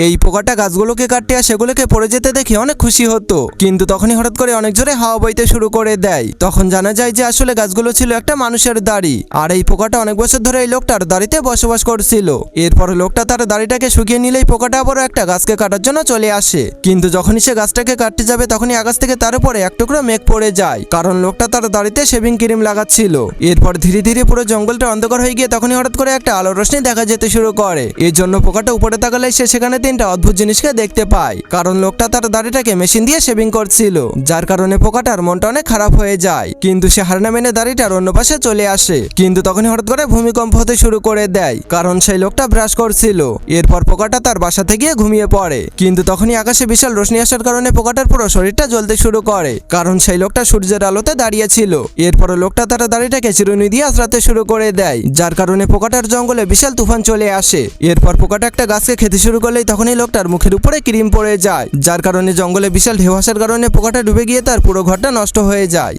এই পোকাটা গাছগুলোকে কাটতে আর সেগুলোকে পড়ে যেতে দেখে অনেক খুশি হতো, কিন্তু তখনই হঠাৎ করে অনেক জোরে হাওয়া বইতে শুরু করে দেয়। তখন জানা যায় যে আসলে গাছগুলো ছিল একটা মানুষের দাড়ি, আর এই পোকাটা অনেক বছর ধরে এই লোকটার দাড়িতে বসবাস করছিল। এরপর লোকটা তার দাড়িটাকে শুকিয়ে নিলেই পোকাটা আবারও একটা গাছকে কাটার জন্য চলে আসে, কিন্তু যখনই সে গাছটাকে কাটতে যাবে তখনই আকাশ থেকে তার উপরে এক টুকরো মেঘ পড়ে যায়, কারণ লোকটা তার দাড়িতে শেভিং ক্রিম লাগাচ্ছিল। এরপর ধীরে ধীরে পুরো জঙ্গলটা অন্ধকার হয়ে গিয়ে তখনই হঠাৎ করে একটা আলোর রোশনি দেখা যেতে শুরু করে। এর জন্য পোকাটা উপরে তাকালে সে সেখানে তিনটা অদ্ভুত জিনিসকে দেখতে পায়, কারণ লোকটা তার দাড়িটাকে মেশিন দিয়ে শেভিং করছিল, যার কারণে পোকাটার মনটা অনেক খারাপ হয়ে যায়। কিন্তু সে হার না মেনে দাড়িটার অন্য পাশে চলে আসে, কিন্তু তখনই হঠাৎ করে ভূমিকম্প হতে শুরু করে দেয়, কারণ সেই লোকটা ব্রাশ করছিল। এরপর পোকাটা তার বাসাতে গিয়ে ঘুমিয়ে পড়ে, কিন্তু তখনই আকাশে বিশাল রোশনি আসার কারণে পোকাটার পুরো শরীরটা জ্বলতে শুরু করে, কারণ সেই লোকটা সূর্যের আলোতে দাঁড়িয়ে ছিল। এরপর লোকটা তার দাড়িটাকে চিরুনি দিয়ে আঁচড়াতে শুরু করে দেয়, যার কারণে পোকাটার জঙ্গলে বিশাল তুফান চলে আসে। এরপর পোকাটা একটা গাছকে খেতে শুরু করলেই তখনই লোকটার মুখের উপরে ক্রিম পড়ে যায়, যার কারণে জঙ্গলে বিশাল ঢেউ আসার কারণে পোকাটা ডুবে গিয়ে তার পুরো ঘরটা নষ্ট হয়ে যায়।